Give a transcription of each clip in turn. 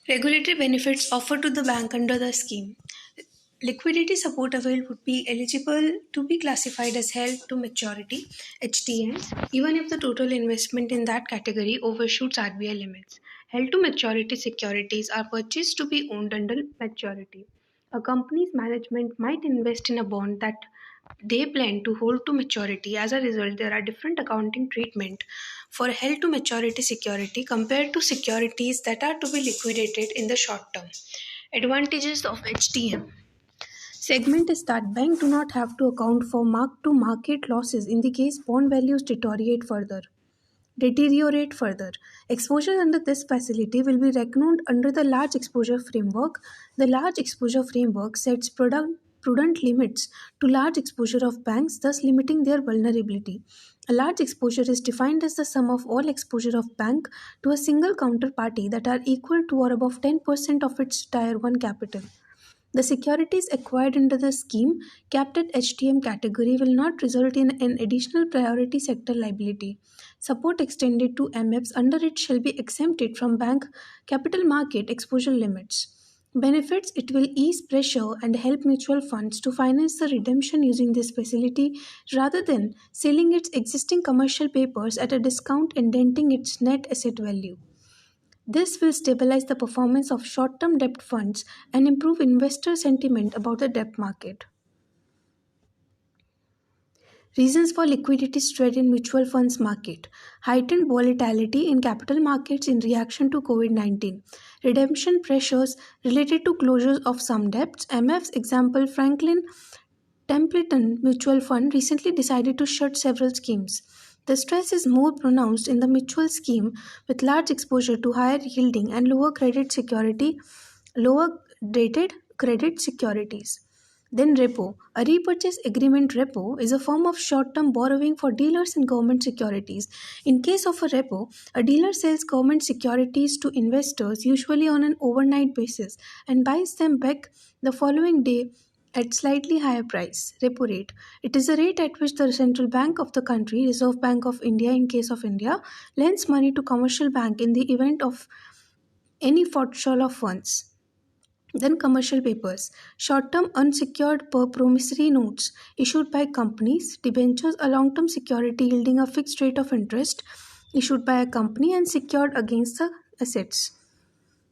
Regulatory benefits offered to the bank under the scheme. Liquidity support availed would be eligible to be classified as held to maturity (HTM) even if the total investment in that category overshoots RBI limits. Held to maturity securities are purchased to be owned until maturity. A company's management might invest in a bond that they plan to hold to maturity. As a result, there are different accounting treatment for held to maturity security compared to securities that are to be liquidated in the short term. Advantages of HTM. Segment is that banks do not have to account for mark-to-market losses in the case bond values deteriorate further. Exposures under this facility will be reckoned under the large exposure framework. The large exposure framework sets prudent limits to large exposure of banks, thus limiting their vulnerability. A large exposure is defined as the sum of all exposure of bank to a single counterparty that are equal to or above 10% of its Tier 1 capital. The securities acquired under the scheme, capped at HTM category, will not result in an additional priority sector liability. Support extended to MFs under it shall be exempted from bank capital market exposure limits. Benefits: it will ease pressure and help mutual funds to finance the redemption using this facility rather than selling its existing commercial papers at a discount and denting its net asset value. This will stabilize the performance of short term debt funds and improve investor sentiment about the debt market. Reasons for liquidity strain in mutual funds market. Heightened volatility in capital markets in reaction to COVID-19. Redemption pressures related to closures of some debts. MF's example Franklin Templeton Mutual Fund recently decided to shut several schemes. The stress is more pronounced in the mutual scheme with large exposure to higher yielding and lower rated credit securities. Then repo. A repurchase agreement repo is a form of short-term borrowing for dealers in government securities. In case of a repo, a dealer sells government securities to investors usually on an overnight basis and buys them back the following day at slightly higher price. Repo rate. It is the rate at which the central bank of the country, Reserve Bank of India in case of India, lends money to commercial bank in the event of any fortfall of funds. Then commercial papers, short-term unsecured promissory notes issued by companies, debentures, a long-term security yielding a fixed rate of interest issued by a company and secured against the assets.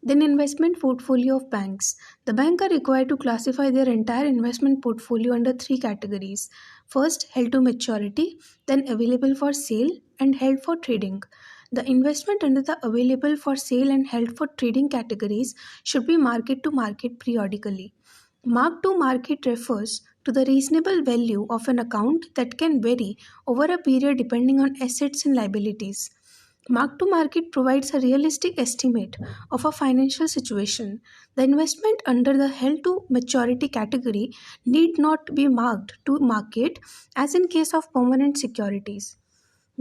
Then investment portfolio of banks. The bank are required to classify their entire investment portfolio under three categories. First, held to maturity, then available for sale and held for trading. The investment under the available for sale and held for trading categories should be market to market periodically. Mark to market refers to the reasonable value of an account that can vary over a period depending on assets and liabilities. Mark to market provides a realistic estimate of a financial situation. The investment under the held to maturity category need not be marked to market as in case of permanent securities.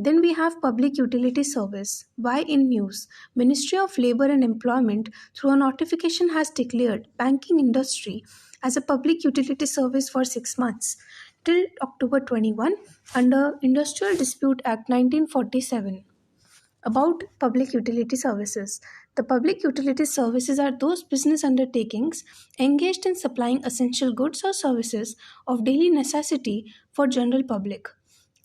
Then we have public utility service. Why in news? Ministry of Labor and Employment through a notification has declared banking industry as a public utility service for 6 months till October 21 under Industrial Dispute Act 1947. About public utility services. The public utility services are those business undertakings engaged in supplying essential goods or services of daily necessity for general public.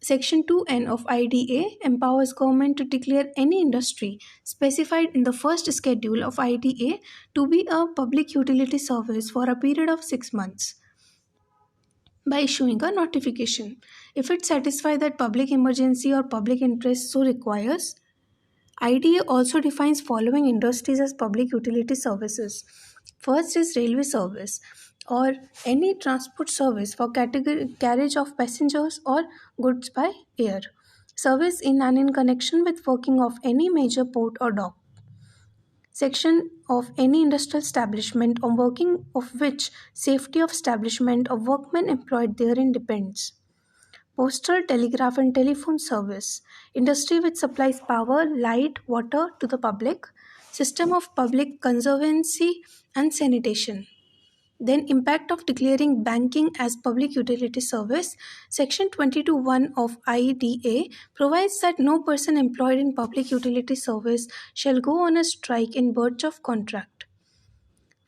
Section 2N of IDA empowers government to declare any industry specified in the first schedule of IDA to be a public utility service for a period of 6 months by issuing a notification. If it satisfies that public emergency or public interest so requires, IDA also defines following industries as public utility services. First is railway service or any transport service for carriage of passengers or goods by air. Service in and in connection with working of any major port or dock. Section of any industrial establishment on working of which safety of establishment of workmen employed therein depends. Postal, telegraph and telephone service. Industry which supplies power, light, water to the public. System of public conservancy and sanitation. Then impact of declaring banking as public utility service. Section 22(1) of IDA provides that no person employed in public utility service shall go on a strike in breach of contract.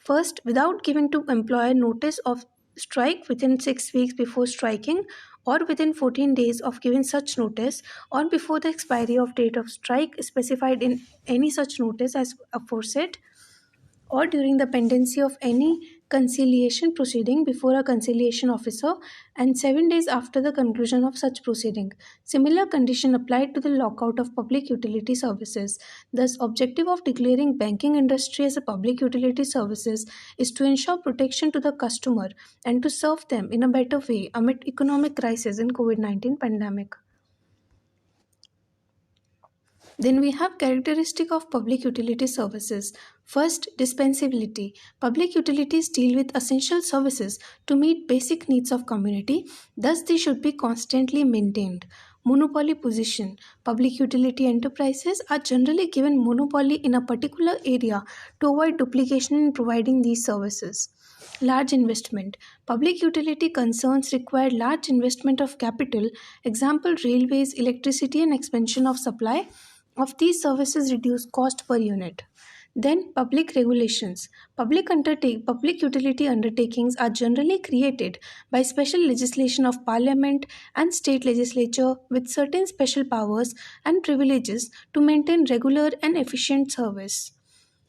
First, without giving to employer notice of strike within 6 weeks before striking, or within 14 days of giving such notice, or before the expiry of date of strike specified in any such notice as aforesaid, or during the pendency of any conciliation proceeding before a conciliation officer, and 7 days after the conclusion of such proceeding. Similar condition applied to the lockout of public utility services. Thus, objective of declaring banking industry as a public utility services is to ensure protection to the customer and to serve them in a better way amid economic crisis in COVID-19 pandemic. Then we have characteristic of public utility services. First, dispensability. Public utilities deal with essential services to meet basic needs of community, thus they should be constantly maintained. Monopoly position. Public utility enterprises are generally given monopoly in a particular area to avoid duplication in providing these services. Large investment. Public utility concerns require large investment of capital, example railways, electricity and expansion of supply of these services reduce cost per unit. Then public regulations. Public utility undertakings are generally created by special legislation of parliament and state legislature with certain special powers and privileges to maintain regular and efficient service.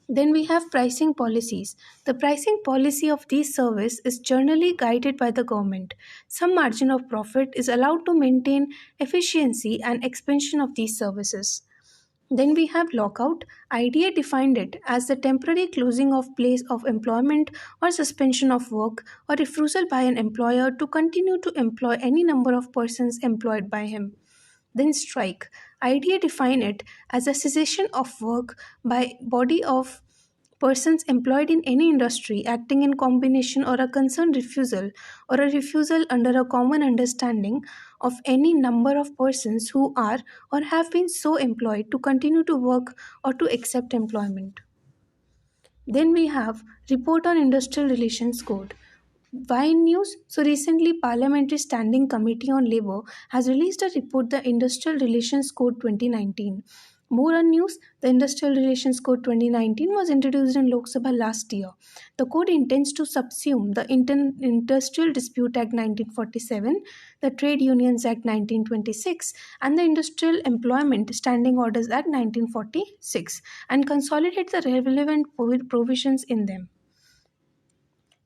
Then we have pricing policies. The pricing policy of these service is generally guided by the government. Some margin of profit is allowed to maintain efficiency and expansion of these services. Then we have lockout. IDA defined it as the temporary closing of place of employment or suspension of work or refusal by an employer to continue to employ any number of persons employed by him. Then strike. IDA defined it as a cessation of work by body of persons employed in any industry acting in combination or a concerned refusal or a refusal under a common understanding of any number of persons who are or have been so employed to continue to work or to accept employment. Then we have report on industrial relations code. Why news? So recently, Parliamentary Standing Committee on Labour has released a report, the Industrial Relations Code 2019. More on news, the Industrial Relations Code 2019 was introduced in Lok Sabha last year. The code intends to subsume the Industrial Dispute Act 1947, the Trade Unions Act 1926, and the Industrial Employment Standing Orders Act 1946 and consolidate the relevant provisions in them.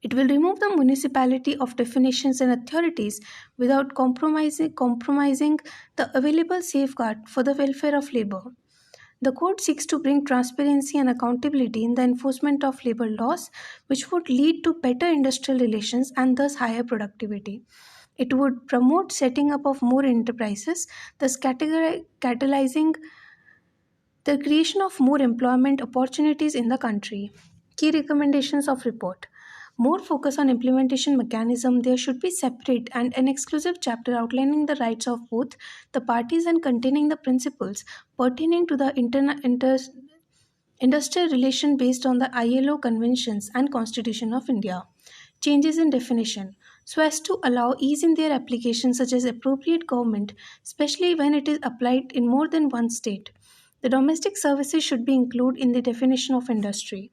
It will remove the municipality of definitions and authorities without compromising the available safeguard for the welfare of labor. The code seeks to bring transparency and accountability in the enforcement of labor laws, which would lead to better industrial relations and thus higher productivity. It would promote setting up of more enterprises, thus catalyzing the creation of more employment opportunities in the country. Key recommendations of report. More focus on implementation mechanism. There should be separate and an exclusive chapter outlining the rights of both the parties and containing the principles pertaining to the industrial relation based on the ILO conventions and Constitution of India. Changes in definition so as to allow ease in their application, such as appropriate government, especially when it is applied in more than one state. The domestic services should be included in the definition of industry.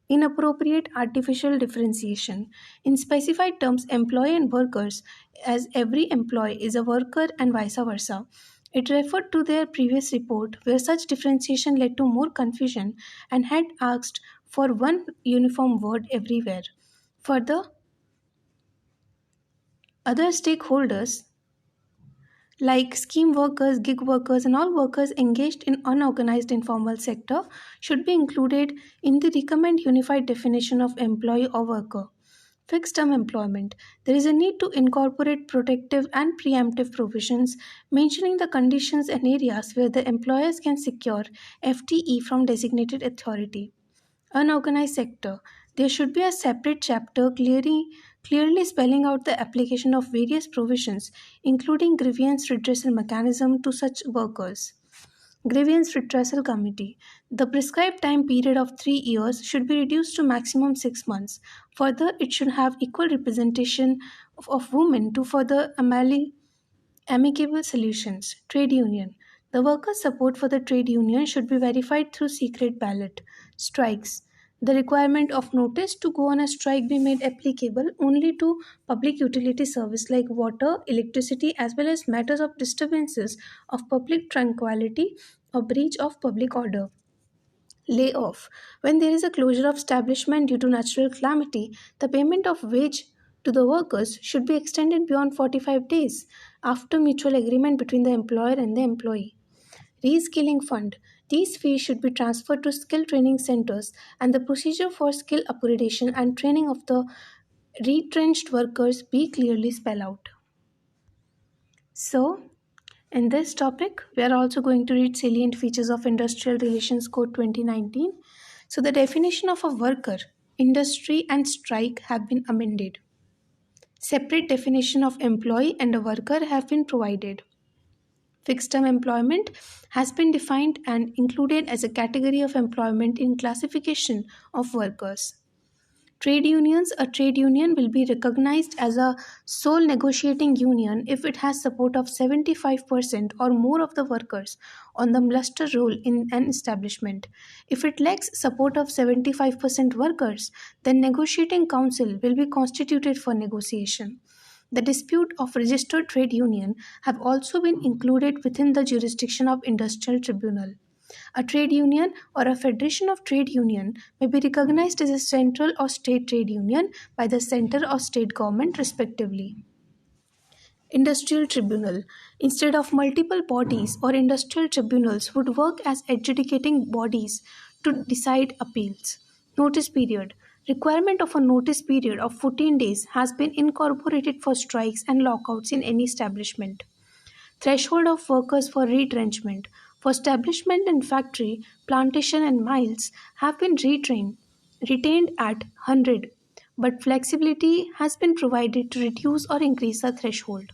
Inappropriate artificial differentiation. In specified terms, employee and workers, as every employee is a worker and vice versa. It referred to their previous report where such differentiation led to more confusion and had asked for one uniform word everywhere. Further, other stakeholders like scheme workers, gig workers, and all workers engaged in unorganized informal sector should be included in the recommend unified definition of employee or worker. Fixed term employment. There is a need to incorporate protective and preemptive provisions mentioning the conditions and areas where the employers can secure FTE from designated authority. Unorganized sector. There should be a separate chapter clearly spelling out the application of various provisions, including grievance redressal mechanism to such workers. Grievance Redressal Committee. The prescribed time period of 3 years should be reduced to maximum 6 months. Further, it should have equal representation of women to further amicable solutions. Trade union. The workers' support for the trade union should be verified through secret ballot. Strikes. The requirement of notice to go on a strike be made applicable only to public utility service like water, electricity, as well as matters of disturbances of public tranquility or breach of public order. Layoff. When there is a closure of establishment due to natural calamity, the payment of wage to the workers should be extended beyond 45 days after mutual agreement between the employer and the employee. Reskilling fund. These fees should be transferred to skill training centers and the procedure for skill upgradation and training of the retrenched workers be clearly spelled out. So, in this topic, we are also going to read salient features of Industrial Relations Code 2019. So, the definition of a worker, industry, and strike have been amended. Separate definition of employee and a worker have been provided. Fixed term employment has been defined and included as a category of employment in classification of workers. Trade unions. A trade union will be recognized as a sole negotiating union if it has support of 75% or more of the workers on the muster roll in an establishment. If it lacks support of 75% workers, then negotiating council will be constituted for negotiation. The dispute of registered trade union have also been included within the jurisdiction of industrial tribunal. A trade union or a federation of trade union may be recognized as a central or state trade union by the center or state government respectively. Industrial tribunal. Instead of multiple bodies or industrial tribunals would work as adjudicating bodies to decide appeals. Notice period. Requirement of a notice period of 14 days has been incorporated for strikes and lockouts in any establishment. Threshold of workers for retrenchment. For establishment in factory, plantation and mines have been retained at 100, but flexibility has been provided to reduce or increase the threshold.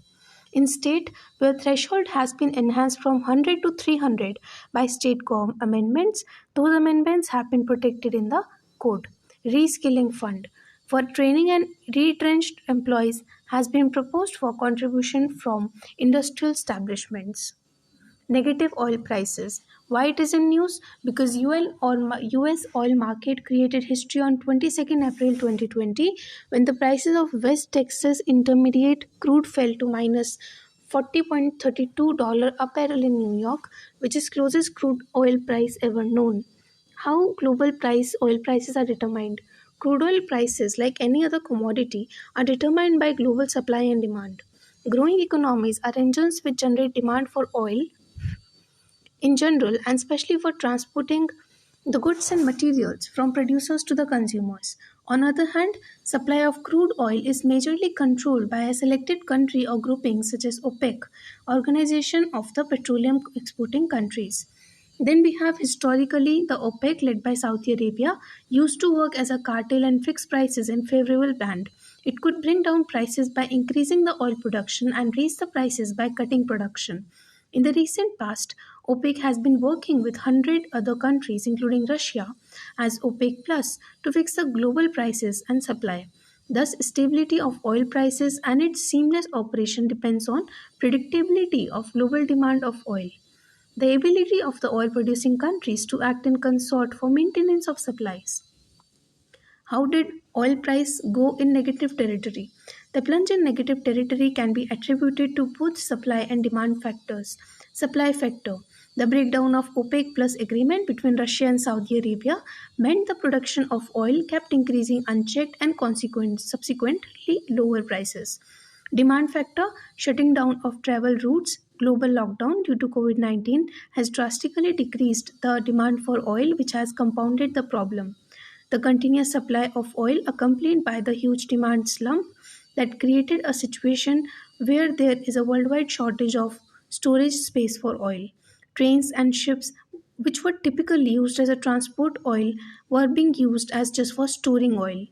In state where threshold has been enhanced from 100 to 300 by state amendments, those amendments have been protected in the code. Reskilling fund for training and retrenched employees has been proposed for contribution from industrial establishments. Negative oil prices. Why it is in news? Because US oil market created history on 22nd April 2020 when the prices of West Texas Intermediate crude fell to minus $40.32 a barrel in New York, which is closest crude oil price ever known. How global price oil prices are determined? Crude oil prices, like any other commodity, are determined by global supply and demand. Growing economies are engines which generate demand for oil in general and especially for transporting the goods and materials from producers to the consumers. On the other hand, supply of crude oil is majorly controlled by a selected country or grouping such as OPEC, Organization of the Petroleum Exporting Countries. Then we have historically the OPEC led by Saudi Arabia used to work as a cartel and fix prices in favorable band. It could bring down prices by increasing the oil production and raise the prices by cutting production. In the recent past, OPEC has been working with 100 other countries, including Russia, as OPEC Plus to fix the global prices and supply. Thus, stability of oil prices and its seamless operation depends on predictability of global demand of oil. The ability of the oil producing countries to act in consort for maintenance of supplies. How did oil price go in negative territory? The plunge in negative territory can be attributed to both supply and demand factors. Supply factor. The breakdown of OPEC plus agreement between Russia and Saudi Arabia meant the production of oil kept increasing unchecked and subsequently lower prices. Demand factor. Shutting down of travel routes, global lockdown due to COVID 19 has drastically decreased the demand for oil, which has compounded the problem. The continuous supply of oil, accompanied by the huge demand slump, that created a situation where there is a worldwide shortage of storage space for oil. Trains and ships, which were typically used as a transport oil, were being used as just for storing oil.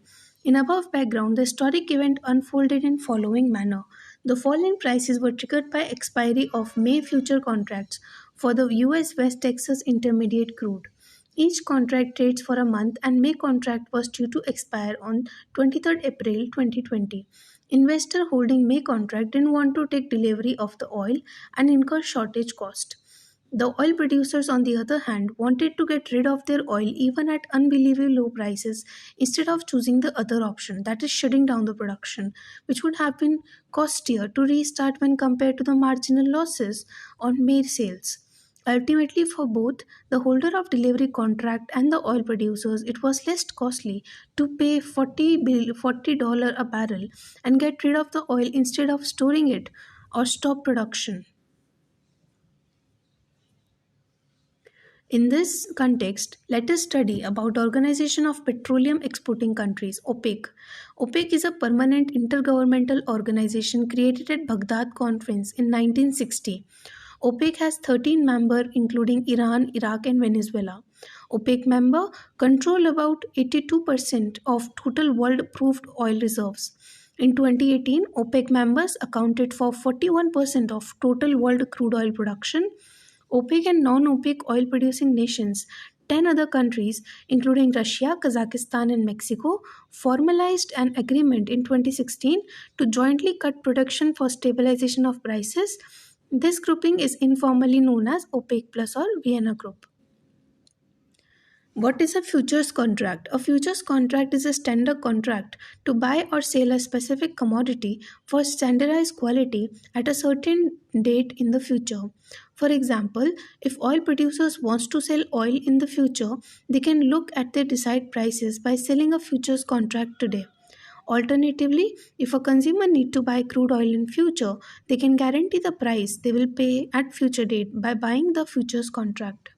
In above background, the historic event unfolded in following manner. The fall in prices were triggered by expiry of May future contracts for the US West Texas Intermediate crude. Each contract trades for a month and May contract was due to expire on 23rd April 2020. Investor holding May contract didn't want to take delivery of the oil and incur shortage cost. The oil producers, on the other hand, wanted to get rid of their oil even at unbelievably low prices instead of choosing the other option, that is, shutting down the production, which would have been costlier to restart when compared to the marginal losses on May sales. Ultimately, for both the holder of delivery contract and the oil producers, it was less costly to pay $40 a barrel and get rid of the oil instead of storing it or stop production. In this context, let us study about the Organization of Petroleum Exporting Countries, OPEC. OPEC is a permanent intergovernmental organization created at Baghdad Conference in 1960. OPEC has 13 members including Iran, Iraq and Venezuela. OPEC member control about 82% of total world proved oil reserves. In 2018, OPEC members accounted for 41% of total world crude oil production. OPEC and non OPEC oil producing nations, 10 other countries, including Russia, Kazakhstan, and Mexico, formalized an agreement in 2016 to jointly cut production for stabilization of prices. This grouping is informally known as OPEC Plus or Vienna Group. What is a futures contract? A futures contract is a standard contract to buy or sell a specific commodity for standardized quality at a certain date in the future. For example, if oil producers wants to sell oil in the future, they can look at their desired prices by selling a futures contract today. Alternatively, if a consumer need to buy crude oil in future, they can guarantee the price they will pay at future date by buying the futures contract.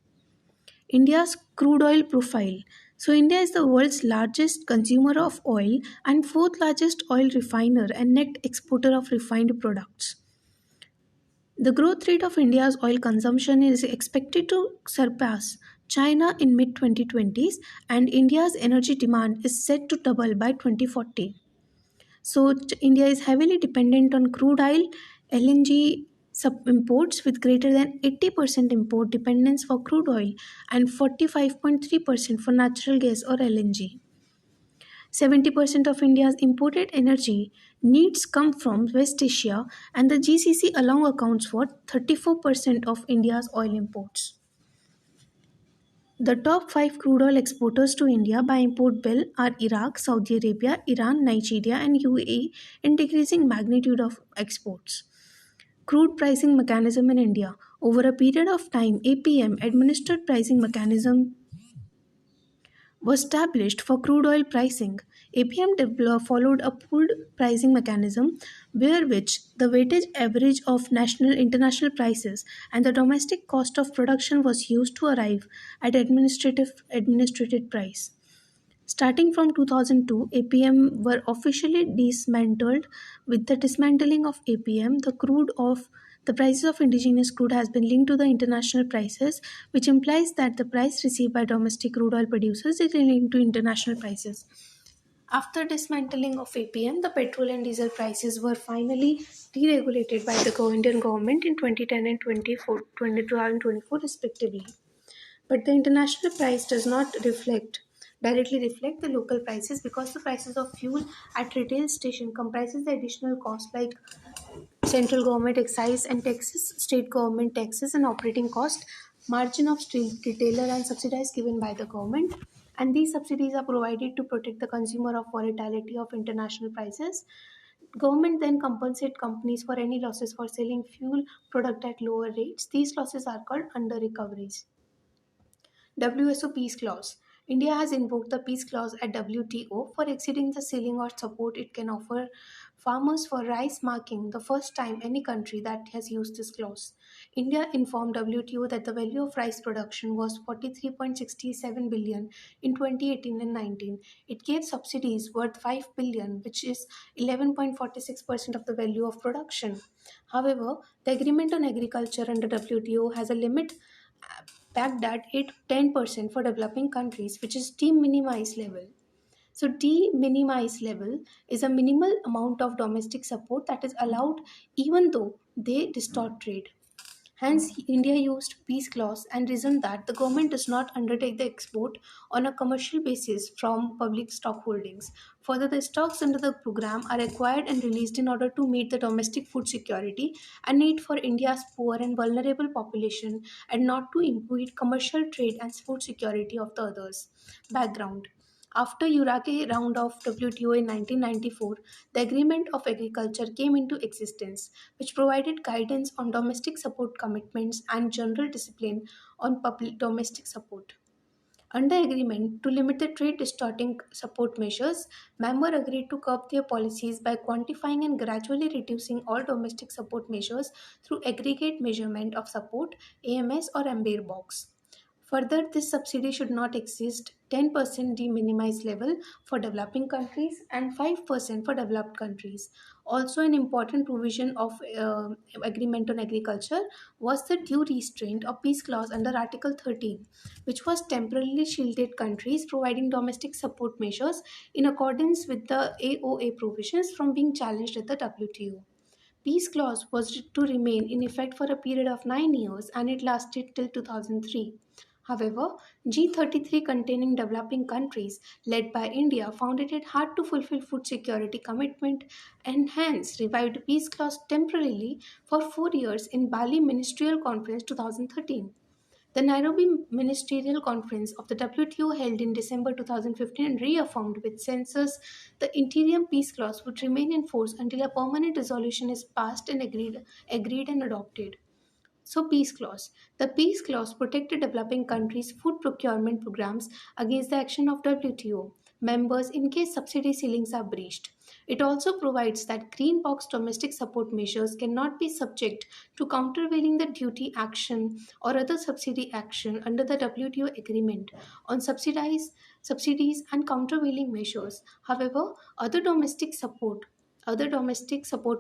India's crude oil profile. So, India is the world's largest consumer of oil and fourth largest oil refiner and net exporter of refined products. The growth rate of India's oil consumption is expected to surpass China in mid 2020s, and India's energy demand is set to double by 2040. So India is heavily dependent on crude oil, LNG sub imports with greater than 80% import dependence for crude oil and 45.3% for natural gas or LNG. 70% of India's imported energy needs come from West Asia, and the GCC alone accounts for 34% of India's oil imports. The top 5 crude oil exporters to India by import bill are Iraq, Saudi Arabia, Iran, Nigeria, and UAE in decreasing magnitude of exports. Crude pricing mechanism in India. Over a period of time, APM administered pricing mechanism was established for crude oil pricing. APM followed a pooled pricing mechanism where which the weighted average of national international prices and the domestic cost of production was used to arrive at administrated price. Starting from 2002, APM were officially dismantled. With the dismantling of APM, the prices of indigenous crude has been linked to the international prices, which implies that the price received by domestic crude oil producers is linked to international prices. After dismantling of APM, the petrol and diesel prices were finally deregulated by the Indian government in 2010 and 2024 respectively. But the international price does not directly reflect the local prices because the prices of fuel at retail station comprises the additional cost like central government excise and taxes, state government taxes and operating cost, margin of street retailer and subsidies given by the government. And these subsidies are provided to protect the consumer of volatility of international prices. Government then compensate companies for any losses for selling fuel product at lower rates. These losses are called under recoveries. WSO Peace Clause. India has invoked the Peace Clause at WTO for exceeding the ceiling or support it can offer farmers for rice, marking the first time any country that has used this clause. India informed WTO that the value of rice production was 43.67 billion in 2018 and 19. It gave subsidies worth 5 billion, which is 11.46% of the value of production. However, the agreement on agriculture under WTO has a limit backed at 8 to 10% for developing countries, which is de minimis level. So, de minimis level is a minimal amount of domestic support that is allowed even though they distort trade. Hence, India used peace clause and reasoned that the government does not undertake the export on a commercial basis from public stock holdings. Further, the stocks under the program are acquired and released in order to meet the domestic food security and need for India's poor and vulnerable population and not to impede commercial trade and food security of the others. Background. After Urake round of WTO in 1994, the Agreement of Agriculture came into existence, which provided guidance on domestic support commitments and general discipline on public domestic support. Under agreement to limit the trade distorting support measures, members agreed to curb their policies by quantifying and gradually reducing all domestic support measures through aggregate measurement of support AMS or Ambir box. Further, this subsidy should not exceed 10% de minimis level for developing countries and 5% for developed countries. Also, an important provision of Agreement on Agriculture was the due restraint or peace clause under Article 13, which was temporarily shielded countries providing domestic support measures in accordance with the AOA provisions from being challenged at the WTO. Peace clause was to remain in effect for a period of 9 years and it lasted till 2003. However, G33 containing developing countries led by India found it hard to fulfill food security commitment and hence revived peace clause temporarily for 4 years in Bali Ministerial Conference 2013. The Nairobi Ministerial Conference of the WTO held in December 2015 reaffirmed with census the interim peace clause would remain in force until a permanent resolution is passed and agreed and adopted. So, peace clause. The peace clause protected developing countries' food procurement programs against the action of WTO members in case subsidy ceilings are breached. It also provides that green box domestic support measures cannot be subject to countervailing the duty action or other subsidy action under the WTO agreement on subsidies and countervailing measures. However, other domestic support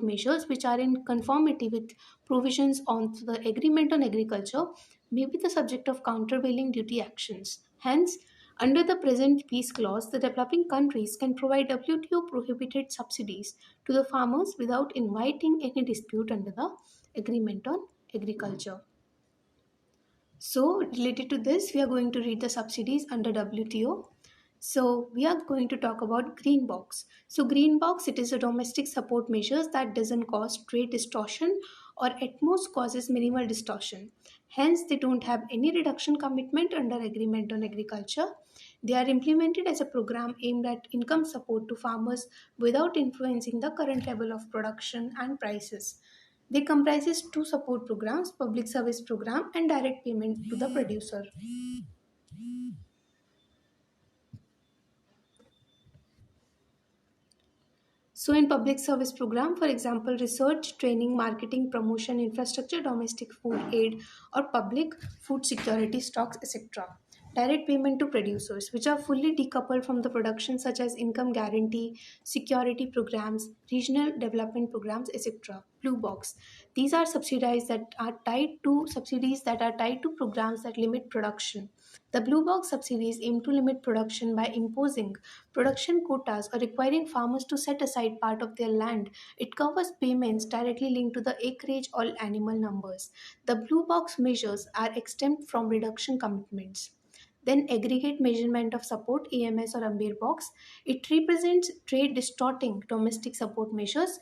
measures which are in conformity with provisions on the Agreement on Agriculture may be the subject of countervailing duty actions. Hence, under the present peace clause, the developing countries can provide WTO prohibited subsidies to the farmers without inviting any dispute under the Agreement on Agriculture. So, related to this, we are going to read the subsidies under WTO. So, we are going to talk about green box. So, green box, it is a domestic support measures that doesn't cause trade distortion or at most causes minimal distortion. Hence, they don't have any reduction commitment under Agreement on Agriculture. They are implemented as a program aimed at income support to farmers without influencing the current level of production and prices. They comprises two support programs, public service program and direct payment to the producer. So in public service program, for example, research, training, marketing, promotion, infrastructure, domestic food aid or public food security stocks, etc. Direct payment to producers, which are fully decoupled from the production such as income guarantee, security programs, regional development programs, etc. Blue box. These are subsidies that are tied to programs that limit production. The blue box subsidies aim to limit production by imposing production quotas or requiring farmers to set aside part of their land. It covers payments directly linked to the acreage or animal numbers. The blue box measures are exempt from reduction commitments. Then aggregate measurement of support AMS or Ambir box. It represents trade distorting domestic support measures.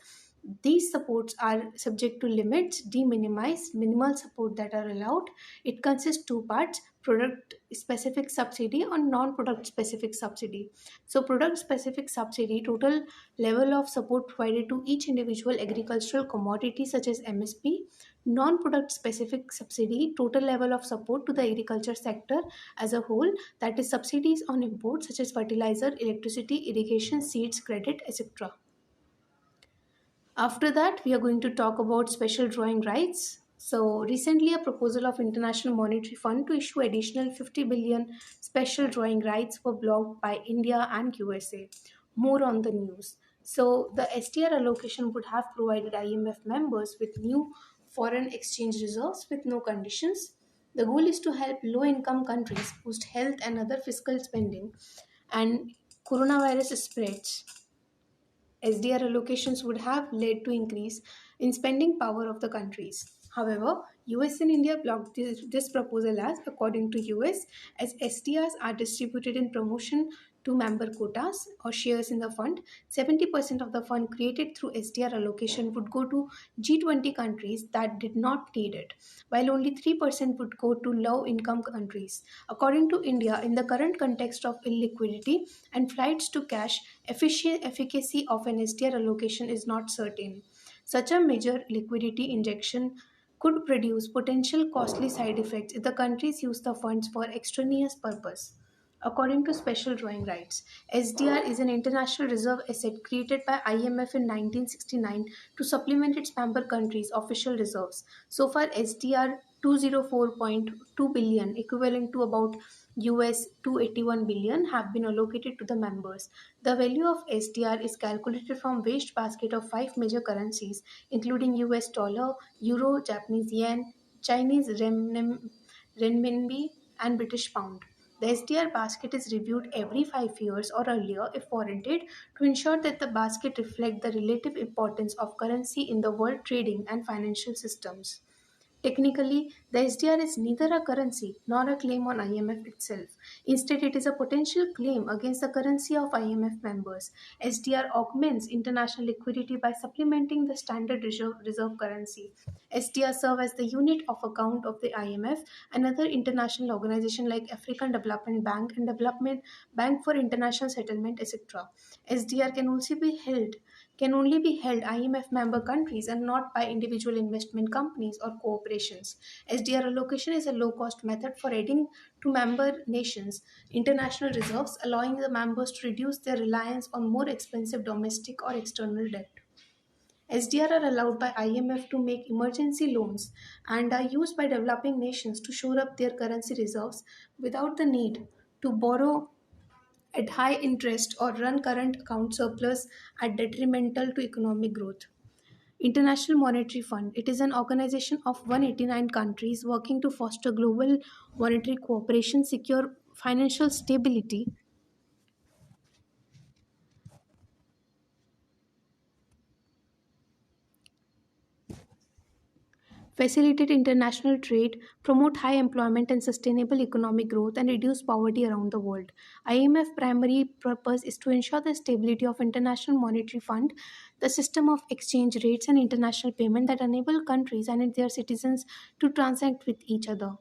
These supports are subject to limits, de minimis, minimal support that are allowed. It consists two parts, product specific subsidy or non-product specific subsidy. So product specific subsidy, total level of support provided to each individual agricultural commodity such as MSP. Non-product specific subsidy, total level of support to the agriculture sector as a whole, that is subsidies on imports such as fertilizer, electricity, irrigation, seeds, credit, etc. After that, we are going to talk about special drawing rights. So, recently, a proposal of International Monetary Fund to issue additional 50 billion special drawing rights were blocked by India and USA. More on the news. So, the STR allocation would have provided IMF members with new foreign exchange reserves with no conditions. The goal is to help low income countries boost health and other fiscal spending and coronavirus spreads. SDR allocations would have led to increase in spending power of the countries. However, US and India blocked this proposal according to US, as SDRs are distributed in promotion to member quotas or shares in the fund, 70% of the fund created through SDR allocation would go to G20 countries that did not need it, while only 3% would go to low income countries. According to India, in the current context of illiquidity and flights to cash, efficacy of an SDR allocation is not certain. Such a major liquidity injection could produce potential costly side effects if the countries use the funds for extraneous purpose. According to special drawing rights, SDR is an international reserve asset created by IMF in 1969 to supplement its member countries' official reserves. So far, SDR 204.2 billion, equivalent to about US 281 billion, have been allocated to the members. The value of SDR is calculated from waste basket of five major currencies, including US dollar, euro, Japanese yen, Chinese renminbi, and British pound. The SDR basket is reviewed every 5 years or earlier if warranted to ensure that the basket reflects the relative importance of currency in the world trading and financial systems. Technically, the SDR is neither a currency nor a claim on IMF itself. Instead, it is a potential claim against the currency of IMF members. SDR augments international liquidity by supplementing the standard reserve currency. SDR serve as the unit of account of the IMF and other international organizations like African Development Bank and Development Bank for International Settlement, etc. SDR can only be held IMF member countries and not by individual investment companies or corporations. SDR allocation is a low cost method for adding to member nations international reserves, allowing the members to reduce their reliance on more expensive domestic or external debt. SDR are allowed by IMF to make emergency loans and are used by developing nations to shore up their currency reserves without the need to borrow at high interest or run current account surplus at detrimental to economic growth. International Monetary Fund. It is an organization of 189 countries working to foster global monetary cooperation, secure financial stability, facilitate international trade, promote high employment and sustainable economic growth, and reduce poverty around the world. IMF primary purpose is to ensure the stability of International Monetary Fund, the system of exchange rates and international payment that enable countries and their citizens to transact with each other.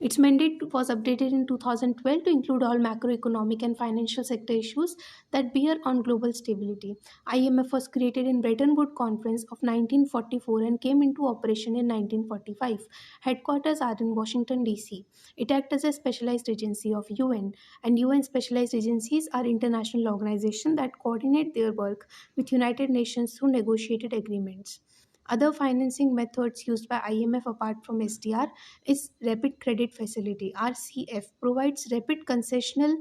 Its mandate was updated in 2012 to include all macroeconomic and financial sector issues that bear on global stability. IMF was created in Bretton Woods Conference of 1944 and came into operation in 1945. Headquarters are in Washington, D.C. It acts as a specialized agency of UN, and UN specialized agencies are international organizations that coordinate their work with United Nations through negotiated agreements. Other financing methods used by IMF apart from SDR is Rapid Credit Facility. RCF provides rapid concessional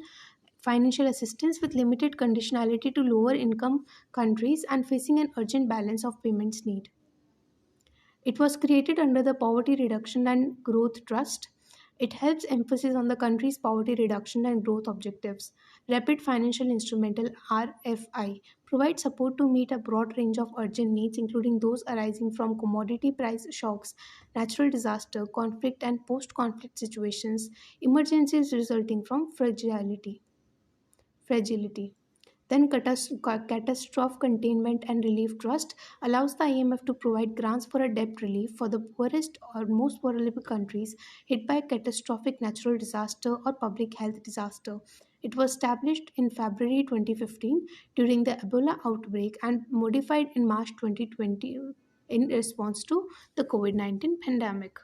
financial assistance with limited conditionality to lower income countries and facing an urgent balance of payments need. It was created under the Poverty Reduction and Growth Trust. It helps emphasis on the country's poverty reduction and growth objectives. Rapid Financial Instrumental RFI provides support to meet a broad range of urgent needs, including those arising from commodity price shocks, natural disaster, conflict and post-conflict situations, emergencies resulting from fragility. Then Catastrophe Containment and Relief Trust allows the IMF to provide grants for a debt relief for the poorest or most vulnerable countries hit by catastrophic natural disaster or public health disaster. It was established in February 2015 during the Ebola outbreak and modified in March 2020 in response to the COVID 19 pandemic.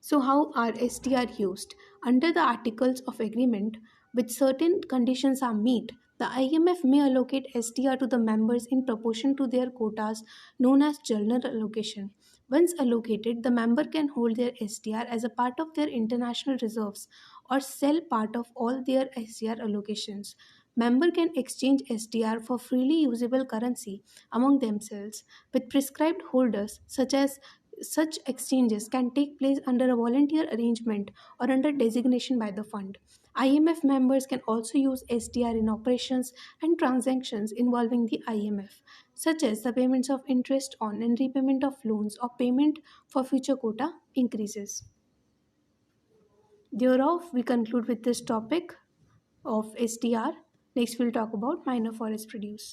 So, how are SDR used? Under the Articles of Agreement, with certain conditions are met, the IMF may allocate SDR to the members in proportion to their quotas, known as general allocation. Once allocated, the member can hold their SDR as a part of their international reserves or sell part of all their SDR allocations. Member can exchange SDR for freely usable currency among themselves with prescribed holders such exchanges can take place under a volunteer arrangement or under designation by the fund. IMF members can also use SDR in operations and transactions involving the IMF. such as the payments of interest on and repayment of loans or payment for future quota increases. Thereof, we conclude with this topic of SDR. Next, we'll talk about minor forest produce.